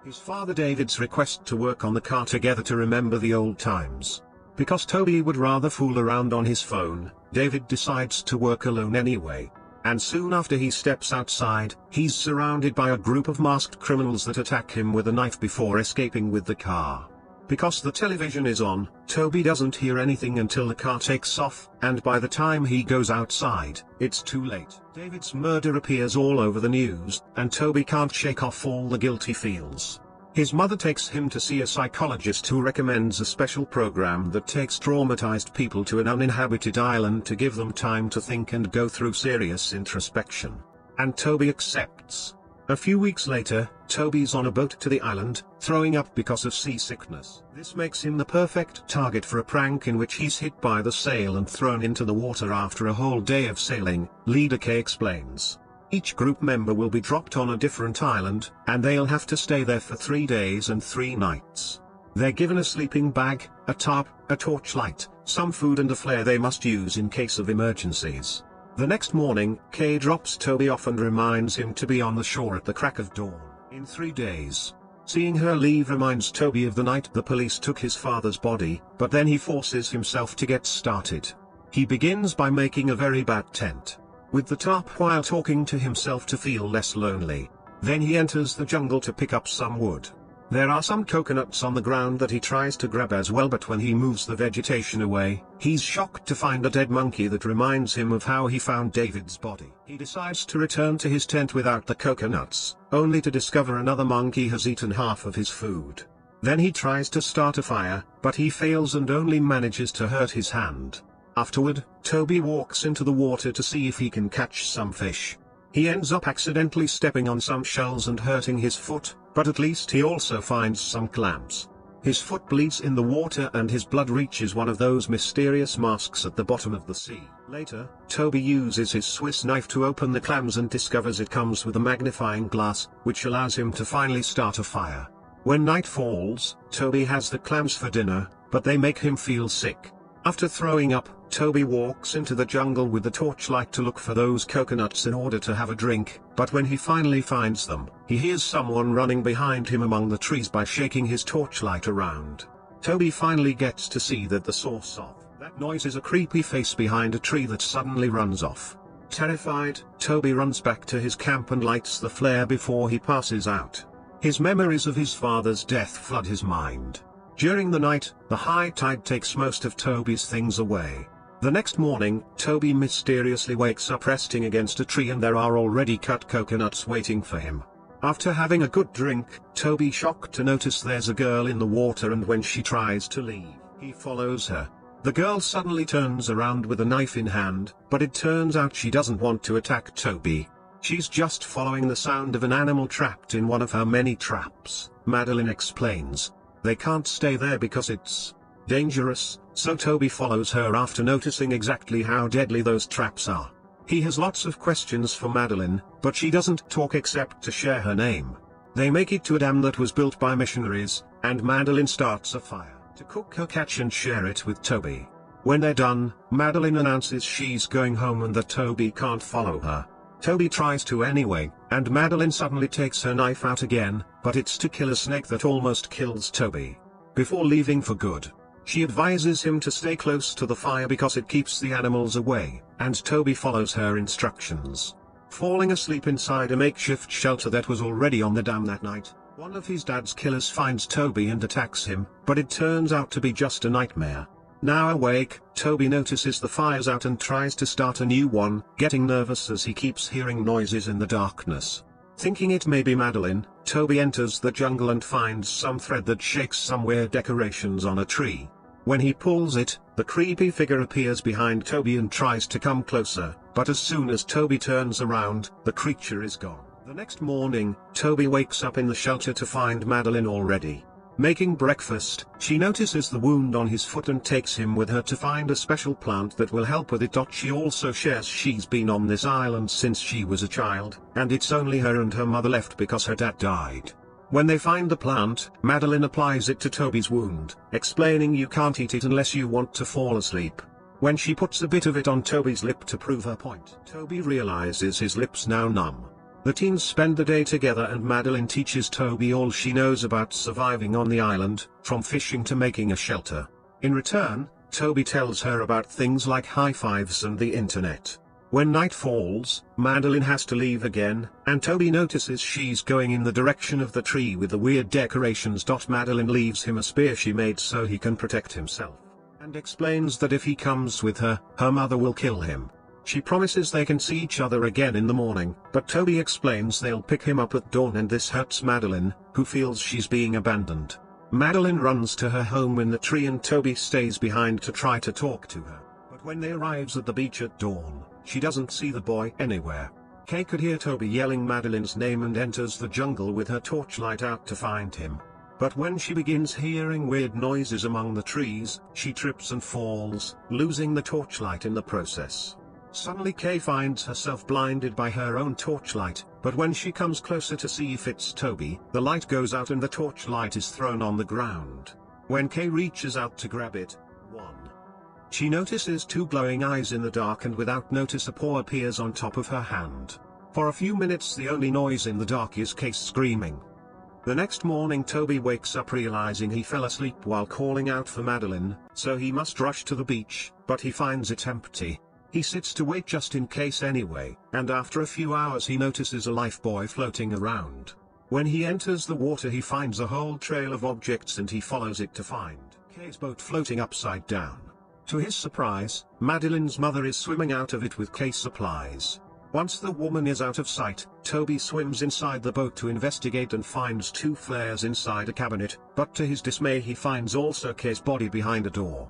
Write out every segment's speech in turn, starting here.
his father David's request to work on the car together to remember the old times. Because Toby would rather fool around on his phone, David decides to work alone anyway. And soon after he steps outside, he's surrounded by a group of masked criminals that attack him with a knife before escaping with the car. Because the television is on, Toby doesn't hear anything until the car takes off, and by the time he goes outside, it's too late. David's murder appears all over the news, and Toby can't shake off all the guilt he feels. His mother takes him to see a psychologist who recommends a special program that takes traumatized people to an uninhabited island to give them time to think and go through serious introspection. And Toby accepts. A few weeks later, Toby's on a boat to the island, throwing up because of seasickness. This makes him the perfect target for a prank in which he's hit by the sail and thrown into the water after a whole day of sailing, Leader K explains. Each group member will be dropped on a different island, and they'll have to stay there for 3 days and 3 nights. They're given a sleeping bag, a tarp, a torchlight, some food and a flare they must use in case of emergencies. The next morning, Kay drops Toby off and reminds him to be on the shore at the crack of dawn, in 3 days. Seeing her leave reminds Toby of the night the police took his father's body, but then he forces himself to get started. He begins by making a very bad tent with the tarp while talking to himself to feel less lonely. Then he enters the jungle to pick up some wood. There are some coconuts on the ground that he tries to grab as well, but when he moves the vegetation away, he's shocked to find a dead monkey that reminds him of how he found David's body. He decides to return to his tent without the coconuts, only to discover another monkey has eaten half of his food. Then he tries to start a fire, but he fails and only manages to hurt his hand. Afterward, Toby walks into the water to see if he can catch some fish. He ends up accidentally stepping on some shells and hurting his foot, but at least he also finds some clams. His foot bleeds in the water and his blood reaches one of those mysterious masks at the bottom of the sea. Later, Toby uses his Swiss knife to open the clams and discovers it comes with a magnifying glass, which allows him to finally start a fire. When night falls, Toby has the clams for dinner, but they make him feel sick. After throwing up, Toby walks into the jungle with the torchlight to look for those coconuts in order to have a drink, but when he finally finds them, he hears someone running behind him among the trees by shaking his torchlight around. Toby finally gets to see that the source of that noise is a creepy face behind a tree that suddenly runs off. Terrified, Toby runs back to his camp and lights the flare before he passes out. His memories of his father's death flood his mind. During the night, the high tide takes most of Toby's things away. The next morning, Toby mysteriously wakes up resting against a tree and there are already cut coconuts waiting for him. After having a good drink, Toby shocked to notice there's a girl in the water, and when she tries to leave, he follows her. The girl suddenly turns around with a knife in hand, but it turns out she doesn't want to attack Toby. She's just following the sound of an animal trapped in one of her many traps, Madeline explains. They can't stay there because it's dangerous, so Toby follows her after noticing exactly how deadly those traps are. He has lots of questions for Madeline, but she doesn't talk except to share her name. They make it to a dam that was built by missionaries, and Madeline starts a fire to cook her catch and share it with Toby. When they're done, Madeline announces she's going home and that Toby can't follow her. Toby tries to anyway, and Madeline suddenly takes her knife out again, but it's to kill a snake that almost kills Toby. Before leaving for good, she advises him to stay close to the fire because it keeps the animals away, and Toby follows her instructions. Falling asleep inside a makeshift shelter that was already on the dam that night, one of his dad's killers finds Toby and attacks him, but it turns out to be just a nightmare. Now awake, Toby notices the fire's out and tries to start a new one, getting nervous as he keeps hearing noises in the darkness. Thinking it may be Madeline, Toby enters the jungle and finds some thread that shakes some weird decorations on a tree. When he pulls it, the creepy figure appears behind Toby and tries to come closer, but as soon as Toby turns around, the creature is gone. The next morning, Toby wakes up in the shelter to find Madeline already making breakfast. She notices the wound on his foot and takes him with her to find a special plant that will help with it. She also shares she's been on this island since she was a child, and it's only her and her mother left because her dad died. When they find the plant, Madeline applies it to Toby's wound, explaining you can't eat it unless you want to fall asleep. When she puts a bit of it on Toby's lip to prove her point, Toby realizes his lips now numb. The teens spend the day together and Madeline teaches Toby all she knows about surviving on the island, from fishing to making a shelter. In return, Toby tells her about things like high fives and the internet. When night falls, Madeline has to leave again, and Toby notices she's going in the direction of the tree with the weird decorations. Madeline leaves him a spear she made so he can protect himself, and explains that if he comes with her, her mother will kill him. She promises they can see each other again in the morning, but Toby explains they'll pick him up at dawn, and this hurts Madeline, who feels she's being abandoned. Madeline runs to her home in the tree and Toby stays behind to try to talk to her. But when they arrive at the beach at dawn, she doesn't see the boy anywhere. Kay could hear Toby yelling Madeline's name and enters the jungle with her torchlight out to find him. But when she begins hearing weird noises among the trees, she trips and falls, losing the torchlight in the process. Suddenly Kay finds herself blinded by her own torchlight, but when she comes closer to see if it's Toby, the light goes out and the torchlight is thrown on the ground. When Kay reaches out to grab it, she notices two glowing eyes in the dark, and without notice a paw appears on top of her hand. For a few minutes the only noise in the dark is Kay screaming. The next morning Toby wakes up realizing he fell asleep while calling out for Madeline, so he must rush to the beach, but he finds it empty. He sits to wait just in case anyway, and after a few hours he notices a lifebuoy floating around. When he enters the water he finds a whole trail of objects and he follows it to find Kay's boat floating upside down. To his surprise, Madeline's mother is swimming out of it with Kay's supplies. Once the woman is out of sight, Toby swims inside the boat to investigate and finds two flares inside a cabinet, but to his dismay he finds also Kay's body behind a door.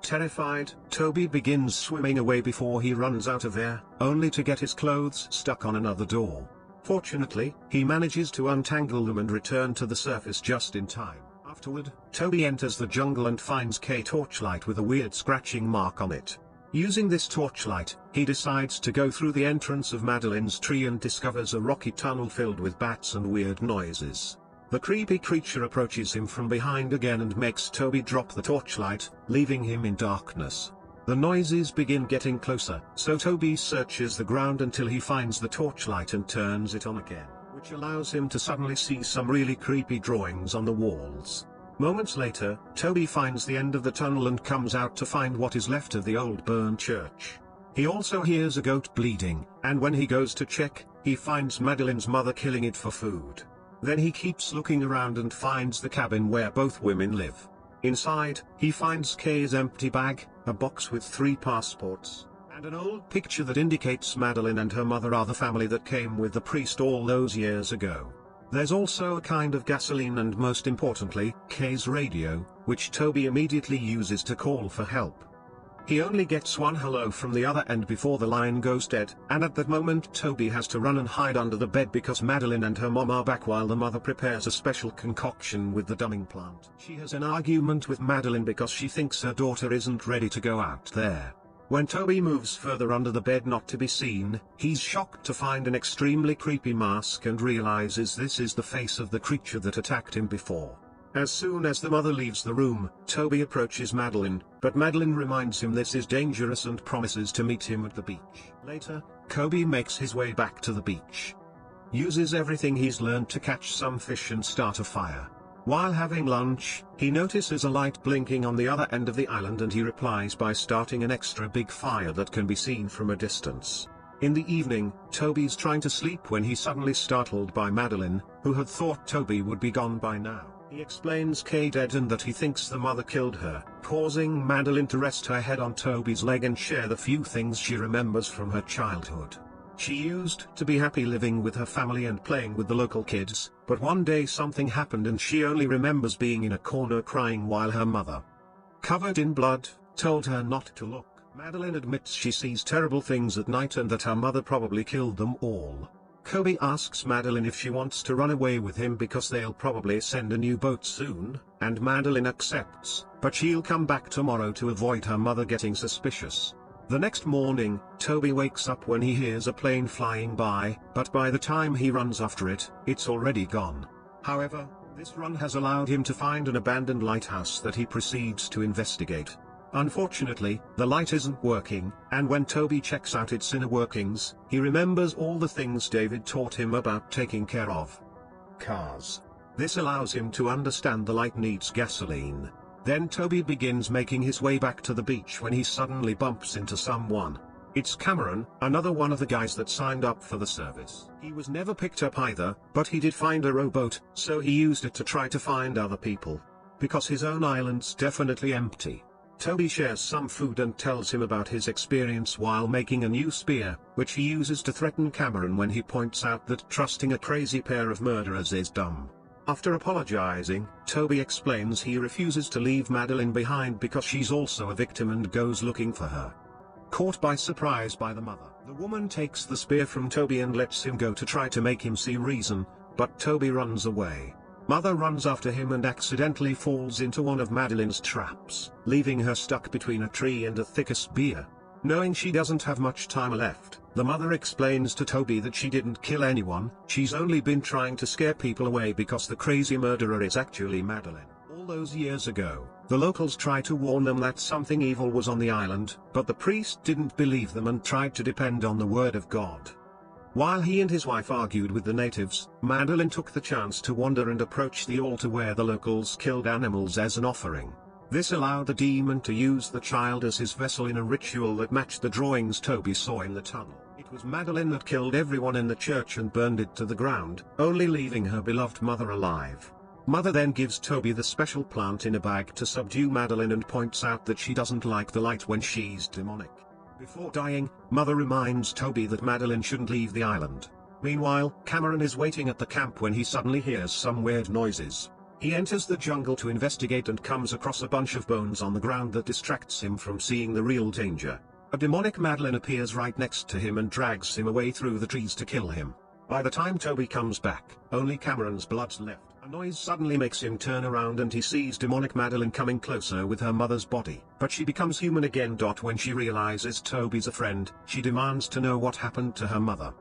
Terrified, Toby begins swimming away before he runs out of air, only to get his clothes stuck on another door. Fortunately, he manages to untangle them and return to the surface just in time. Afterward, Toby enters the jungle and finds Kay's torchlight with a weird scratching mark on it. Using this torchlight, he decides to go through the entrance of Madeline's tree and discovers a rocky tunnel filled with bats and weird noises. The creepy creature approaches him from behind again and makes Toby drop the torchlight, leaving him in darkness. The noises begin getting closer, so Toby searches the ground until he finds the torchlight and turns it on again, which allows him to suddenly see some really creepy drawings on the walls. Moments later, Toby finds the end of the tunnel and comes out to find what is left of the old burned church. He also hears a goat bleeding, and when he goes to check, he finds Madeline's mother killing it for food. Then he keeps looking around and finds the cabin where both women live. Inside, he finds Kay's empty bag, a box with 3 passports, and an old picture that indicates Madeline and her mother are the family that came with the priest all those years ago. There's also a kind of gasoline and most importantly, Kay's radio, which Toby immediately uses to call for help. He only gets one hello from the other end before the line goes dead, and at that moment Toby has to run and hide under the bed because Madeline and her mom are back while the mother prepares a special concoction with the dumbing plant. She has an argument with Madeline because she thinks her daughter isn't ready to go out there. When Toby moves further under the bed not to be seen, he's shocked to find an extremely creepy mask and realizes this is the face of the creature that attacked him before. As soon as the mother leaves the room, Toby approaches Madeline, but Madeline reminds him this is dangerous and promises to meet him at the beach. Later, Toby makes his way back to the beach. Uses everything he's learned to catch some fish and start a fire. While having lunch, he notices a light blinking on the other end of the island and he replies by starting an extra big fire that can be seen from a distance. In the evening, Toby's trying to sleep when he's suddenly startled by Madeline, who had thought Toby would be gone by now. He explains Kay dead and that he thinks the mother killed her, causing Madeline to rest her head on Toby's leg and share the few things she remembers from her childhood. She used to be happy living with her family and playing with the local kids, but one day something happened and she only remembers being in a corner crying while her mother, covered in blood, told her not to look. Madeline admits she sees terrible things at night and that her mother probably killed them all. Toby asks Madeline if she wants to run away with him because they'll probably send a new boat soon, and Madeline accepts, but she'll come back tomorrow to avoid her mother getting suspicious. The next morning, Toby wakes up when he hears a plane flying by, but by the time he runs after it, it's already gone. However, this run has allowed him to find an abandoned lighthouse that he proceeds to investigate. Unfortunately, the light isn't working, and when Toby checks out its inner workings, he remembers all the things David taught him about taking care of cars. This allows him to understand the light needs gasoline. Then Toby begins making his way back to the beach when he suddenly bumps into someone. It's Cameron, another one of the guys that signed up for the service. He was never picked up either, but he did find a rowboat, so he used it to try to find other people. Because his own island's definitely empty. Toby shares some food and tells him about his experience while making a new spear, which he uses to threaten Cameron when he points out that trusting a crazy pair of murderers is dumb. After apologizing, Toby explains he refuses to leave Madeline behind because she's also a victim and goes looking for her. Caught by surprise by the mother, the woman takes the spear from Toby and lets him go to try to make him see reason, but Toby runs away. Mother runs after him and accidentally falls into one of Madeline's traps, leaving her stuck between a tree and a thicker spear. Knowing she doesn't have much time left, the mother explains to Toby that she didn't kill anyone, she's only been trying to scare people away because the crazy murderer is actually Madeline. All those years ago, the locals tried to warn them that something evil was on the island, but the priest didn't believe them and tried to depend on the word of God. While he and his wife argued with the natives, Madeline took the chance to wander and approach the altar where the locals killed animals as an offering. This allowed the demon to use the child as his vessel in a ritual that matched the drawings Toby saw in the tunnel. It was Madeline that killed everyone in the church and burned it to the ground, only leaving her beloved mother alive. Mother then gives Toby the special plant in a bag to subdue Madeline and points out that she doesn't like the light when she's demonic. Before dying, Mother reminds Toby that Madeline shouldn't leave the island. Meanwhile, Cameron is waiting at the camp when he suddenly hears some weird noises. He enters the jungle to investigate and comes across a bunch of bones on the ground that distracts him from seeing the real danger. A demonic Madeline appears right next to him and drags him away through the trees to kill him. By the time Toby comes back, only Cameron's blood's left. A noise suddenly makes him turn around and he sees demonic Madeline coming closer with her mother's body. But she becomes human again. When she realizes Toby's a friend, she demands to know what happened to her mother.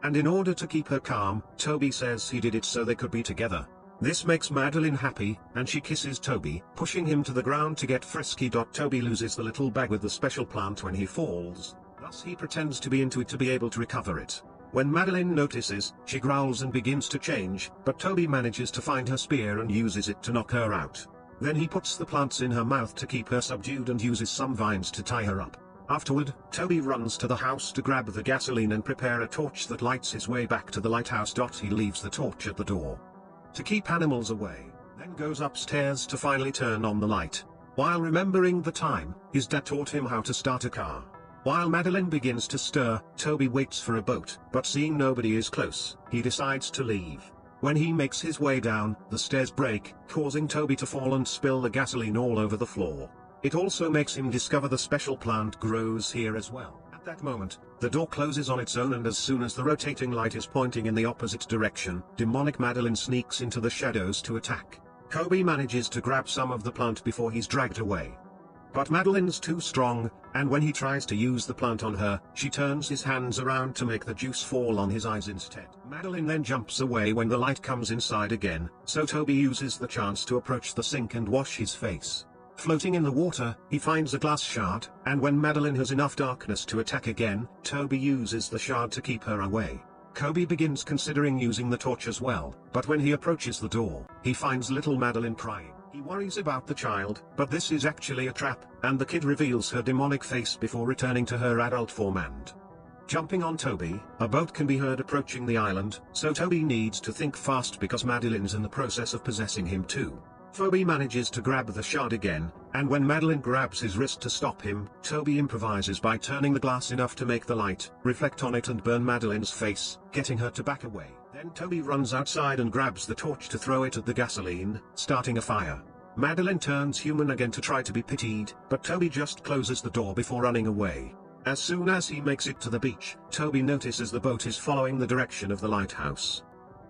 And in order to keep her calm, Toby says he did it so they could be together. This makes Madeline happy, and she kisses Toby, pushing him to the ground to get frisky. Toby loses the little bag with the special plant when he falls, thus he pretends to be into it to be able to recover it. When Madeline notices, she growls and begins to change, but Toby manages to find her spear and uses it to knock her out. Then he puts the plants in her mouth to keep her subdued and uses some vines to tie her up. Afterward, Toby runs to the house to grab the gasoline and prepare a torch that lights his way back to the lighthouse. He leaves the torch at the door to keep animals away, then goes upstairs to finally turn on the light. While remembering the time, his dad taught him how to start a car. While Madeline begins to stir, Toby waits for a boat, but seeing nobody is close, he decides to leave. When he makes his way down, the stairs break, causing Toby to fall and spill the gasoline all over the floor. It also makes him discover the special plant grows here as well. At that moment, the door closes on its own, and as soon as the rotating light is pointing in the opposite direction, demonic Madeline sneaks into the shadows to attack. Toby manages to grab some of the plant before he's dragged away. But Madeline's too strong, and when he tries to use the plant on her, she turns his hands around to make the juice fall on his eyes instead. Madeline then jumps away when the light comes inside again, so Toby uses the chance to approach the sink and wash his face. Floating in the water, he finds a glass shard, and when Madeline has enough darkness to attack again, Toby uses the shard to keep her away. Toby begins considering using the torch as well, but when he approaches the door, he finds little Madeline crying. He worries about the child, but this is actually a trap, and the kid reveals her demonic face before returning to her adult form and jumping on Toby. A boat can be heard approaching the island, so Toby needs to think fast because Madeline's in the process of possessing him too. Toby manages to grab the shard again, and when Madeline grabs his wrist to stop him, Toby improvises by turning the glass enough to make the light reflect on it and burn Madeline's face, getting her to back away. Then Toby runs outside and grabs the torch to throw it at the gasoline, starting a fire. Madeline turns human again to try to be pitied, but Toby just closes the door before running away. As soon as he makes it to the beach, Toby notices the boat is following the direction of the lighthouse.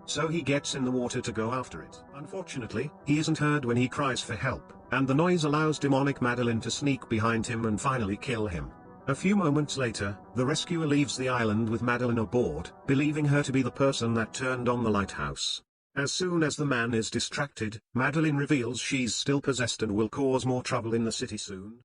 So he gets in the water to go after it. Unfortunately, he isn't heard when he cries for help, and the noise allows demonic Madeline to sneak behind him and finally kill him. A few moments later, the rescuer leaves the island with Madeline aboard, believing her to be the person that turned on the lighthouse. As soon as the man is distracted, Madeline reveals she's still possessed and will cause more trouble in the city soon.